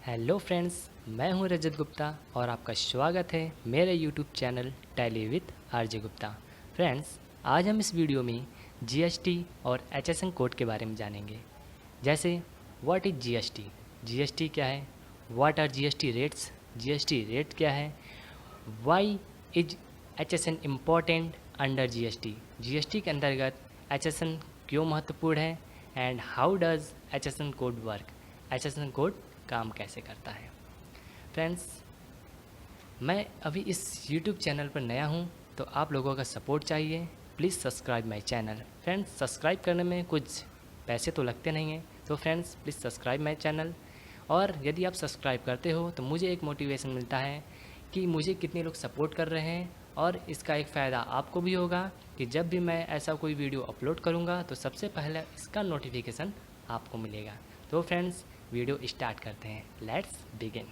Hello friends, मैं हूं रजत गुप्ता और आपका स्वागत है मेरे YouTube channel tally with RJ Gupta. Friends, आज हम इस वीडियो में जीएसटी और एचएसएन कोड के बारे में जानेंगे। जैसे व्हाट इज़ जीएसटी, जीएसटी क्या है, what are GST rates, GST rate क्या है, why is HSN important under GST, GST के अंतर्गत एचएसएन क्यों महत्वपूर्ण है, and how does HSN code work, HSN code काम कैसे करता है। फ्रेंड्स, मैं अभी इस YouTube चैनल पर नया हूं, तो आप लोगों का सपोर्ट चाहिए। Please subscribe my channel. Friends, subscribe करने में कुछ पैसे तो लगते नहीं हैं, तो friends please subscribe my channel. और यदि आप सब्सक्राइब करते हो तो मुझे एक मोटिवेशन मिलता है कि मुझे कितने लोग सपोर्ट कर रहे हैं, और इसका एक फ़ायदा आपको भी होगा कि जब भी मैं ऐसा कोई वीडियो अपलोड करूँगा तो सबसे पहले इसका नोटिफिकेशन आपको मिलेगा। तो फ्रेंड्स, वीडियो स्टार्ट करते हैं। Let's begin.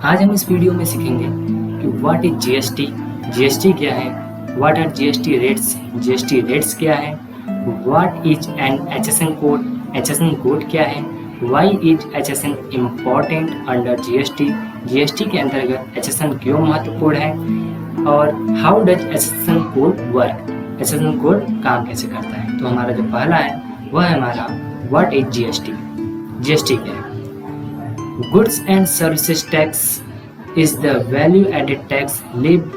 आज हम इस वीडियो में सीखेंगे कि व्हाट इज जीएसटी, जीएसटी क्या है, what are GST rates, GST rates क्या है, what is an HSN code, HSN code क्या है, why is HSN important under GST, GST के अंतर्गत एचएसएन क्यों महत्वपूर्ण है, और how does HSN code work, HSN code काम कैसे करता है। तो हमारा जो पहला है वह है हमारा व्हाट इज जीएसटी, जीएसटी क्या है। Goods and services tax is the value added tax levied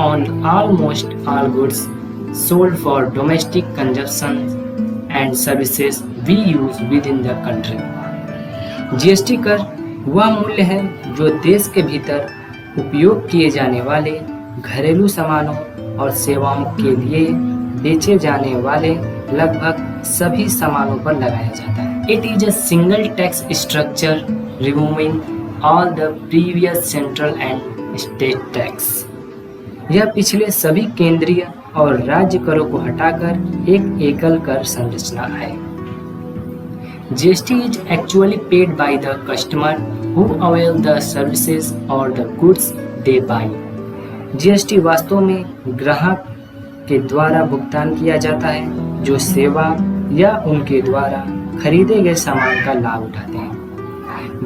on almost all goods sold for domestic consumption and services we use within the country. GST कर वह मूल्य है जो देश के भीतर उपयोग किए जाने वाले घरेलू सामानों और सेवाओं के लिए बेचे जाने वाले लगभग सभी सामानों पर लगाया जाता है। It is a single tax structure removing all the previous central and state tax. यह पिछले सभी केंद्रीय और राज्य करों को हटाकर एक एकल कर संरचना है। GST is actually paid by the customer who avail the services or the goods they buy. GST वास्तव में ग्राहक के द्वारा भुगतान किया जाता है जो सेवा या उनके द्वारा खरीदे गए सामान का लाभ उठाते हैं।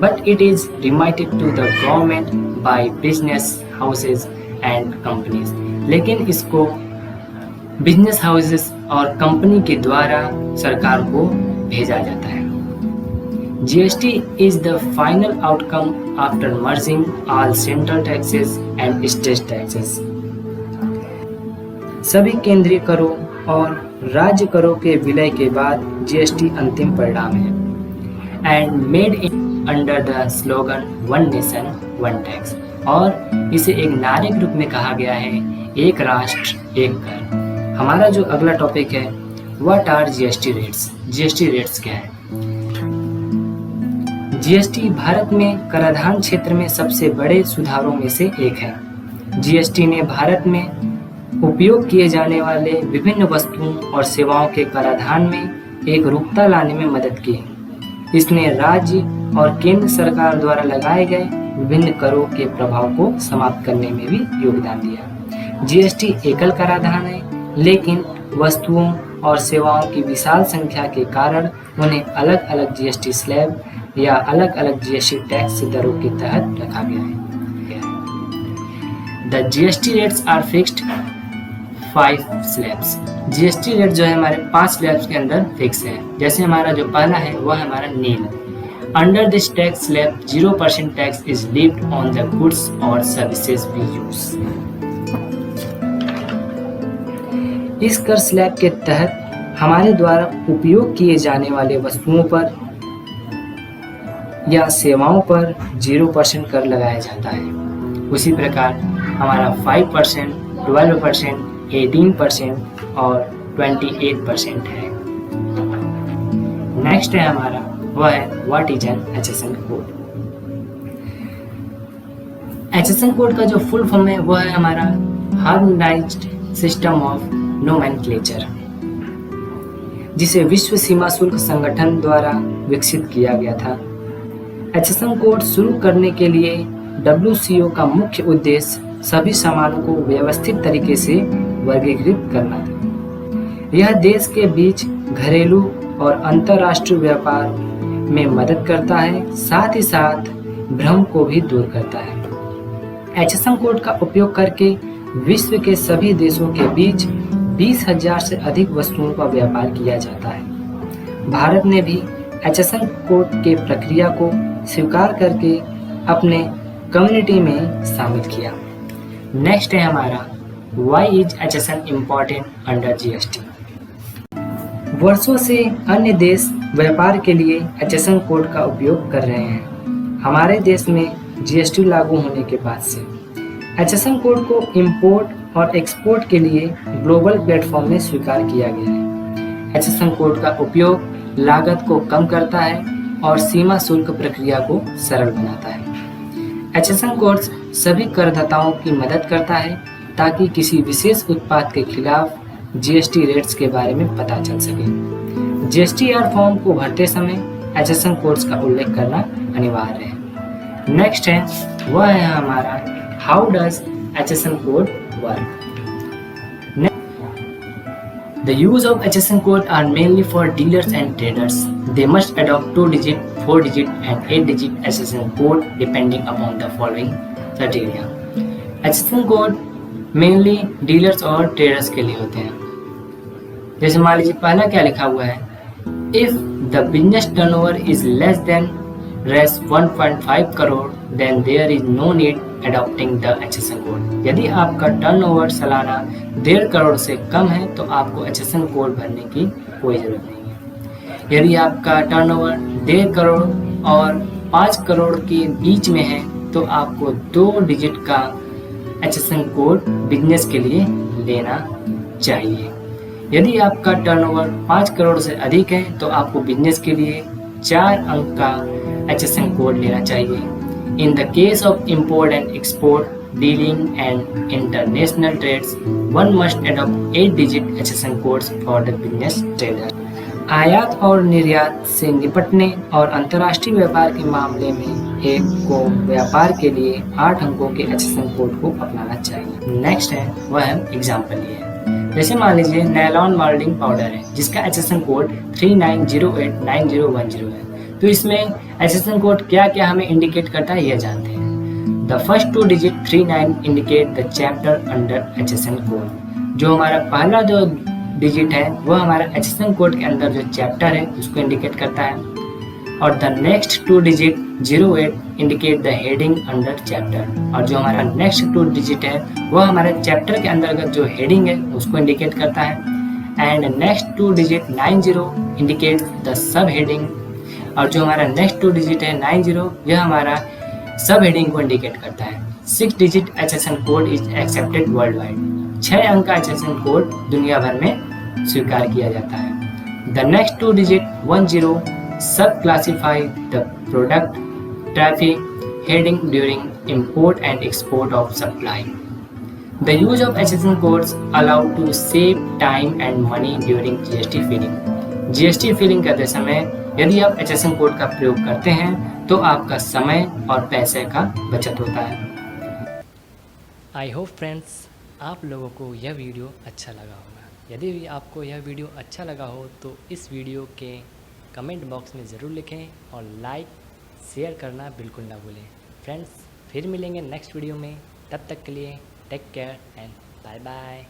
But it is remitted to the government by business houses and companies. लेकिन इसको बिजनेस हाउसेस और कंपनी के द्वारा सरकार को भेजा जाता है। GST is the final outcome after merging all central taxes and state taxes. सभी केंद्रीय करों और राज्य करों के विलय के बाद GST अंतिम परिणाम है। And made it under the slogan One Nation One Tax. और इसे एक नारे के रूप में कहा गया है, एक राष्ट्र एक कर। हमारा जो अगला टॉपिक है what are GST rates, GST rates क्या है। जीएसटी भारत में कराधान क्षेत्र में सबसे बड़े सुधारों में से एक है। जीएसटी ने भारत में उपयोग किए जाने वाले विभिन्न वस्तुओं और सेवाओं के कराधान में एक रूपता लाने में मदद की। इसने राज्य और केंद्र सरकार द्वारा लगाए गए विभिन्न करों के प्रभाव को समाप्त करने में भी योगदान दिया। जीएसटी एकल कराधान है, लेकिन वस्तुओं और सेवाओं की विशाल संख्या के कारण उन्हें अलग अलग जीएसटी स्लैब या अलग अलग जीएसटी टैक्स दरों के तहत रखा गया है। The GST rates are fixed 5 slabs. GST rate जो है हमारे 5 स्लैब्स के अंदर फिक्स है। जैसे हमारा जो पहला है वह है हमारा nil. Under this tax slab 0% tax is levied on the goods और सर्विसेज वी यूज। इस कर स्लैब के तहत हमारे द्वारा उपयोग किए जाने वाले वस्तुओं पर या सेवाओं पर 0% कर लगाया जाता है। उसी प्रकार हमारा 5%, 12%, 18% और 28% है। नेक्स्ट है हमारा वह है what is an HSN code. HSN code का जो फुल फॉर्म है वह है हमारा हार्मोनाइज्ड सिस्टम ऑफ नोमेनक्लेचर, जिसे विश्व सीमा शुल्क संगठन द्वारा विकसित किया गया था। एचएसएन कोड शुरू करने के लिए WCO का मुख्य उद्देश्य सभी सामानों को व्यवस्थित तरीके से वर्गीकृत करना था। यह देश के बीच घरेलू और अंतर्राष्ट्रीय व्यापार में मदद करता है, साथ ही साथ भ्रम को भी दूर करता है। HSN कोड का उपयोग करके विश्व के सभी देशों के बीच 20,000 से अधिक वस्तुओं का व्यापार किया जाता है। भारत ने भी HSN कोड के प्रक्रिया को स्वीकार करके अपने कम्युनिटी में शामिल किया। नेक्स्ट है हमारा why is HSN important under GST। वर्षों से अन्य देश व्यापार के लिए HSN कोड का उपयोग कर रहे हैं। हमारे देश में GST लागू होने के बाद से HSN कोड को इंपोर्ट और एक्सपोर्ट के लिए ग्लोबल प्लेटफॉर्म में स्वीकार किया गया है। HSN कोड का उपयोग लागत को कम करता है और सीमा शुल्क प्रक्रिया को सरल बनाता है। HSN कोड सभी करदाताओं की मदद करता है ताकि किसी विशेष उत्पाद के खिलाफ GST रेट्स के बारे में पता चल सके। GSTR फॉर्म को भरते समय HSN कोड्स का उल्लेख करना अनिवार्य है। नेक्स्ट है वह है हमारा how does HSN code work. The use of HSN code are mainly for dealers and traders. They must adopt 2-digit, 4-digit and 8-digit HSN code depending upon the following criteria. HSN code mainly dealers और traders के लिए होते हैं। जैसे मान लीजिए पहला क्या लिखा हुआ है, If the business turnover is less than Rs 1.5 crore, then there is no need adopting the HSN code. यदि आपका टर्नओवर सालाना 1.5 करोड़ से कम है तो आपको HSN कोड भरने की कोई ज़रूरत नहीं है। यदि आपका टर्नओवर 1.5 करोड़ और 5 करोड़ के बीच में है तो आपको 2 डिजिट का HSN कोड बिजनेस के लिए लेना चाहिए। यदि आपका टर्नओवर 5 करोड़ से अधिक है तो आपको बिजनेस के लिए 4 अंक का HSN कोड लेना चाहिए। In the case of import and export, dealing and international trades, one must adopt 8-digit HSN codes for the business trader. आयात और निर्यात से निपटने और अंतर्राष्ट्रीय व्यापार के मामले में एक को व्यापार के लिए 8 अंकों के HSN कोड को अपनाना चाहिए। नेक्स्ट है वह एग्जाम्पल ये है। जैसे मान लीजिए नायलॉन मोल्डिंग पाउडर है जिसका HSN कोड 39089010 है। तो इसमें HSN कोड क्या क्या हमें इंडिकेट करता है यह जानते हैं। The first 2 digit 39 indicate the chapter under HSN code. जो हमारा पहला जो डिजिट है वह हमारा HSN कोड के अंदर जो चैप्टर है उसको इंडिकेट करता है। और the next 2 digit 08 indicate the heading under chapter. और जो हमारा नेक्स्ट 2 डिजिट है वह हमारे चैप्टर के अंतर्गत जो हेडिंग है उसको इंडिकेट करता है। And next 2 digit 90 indicate the sub heading. और जो हमारा नेक्स्ट 2 डिजिट है 90 यह हमारा सब हेडिंग को इंडिकेट करता है। 6 digit HSN code is accepted world wide. 6 अंक का HSN कोड दुनिया भर में स्वीकार किया जाता है। The next 2 digit 10 sub classify the product traffic heading during import and export of supply. The use of HSN codes allow to save time and money during GST filling. GST filling करते समय यदि आप HSN code का प्रयोग करते हैं तो आपका समय और पैसे का बचत होता है। आई होप फ्रेंड्स आप लोगों को यह वीडियो अच्छा लगा होगा। यदि भी आपको यह वीडियो अच्छा लगा हो तो इस वीडियो के कमेंट बॉक्स में ज़रूर लिखें और लाइक शेयर करना बिल्कुल ना भूलें। फ्रेंड्स फिर मिलेंगे नेक्स्ट वीडियो में, तब तक के लिए take care and bye bye.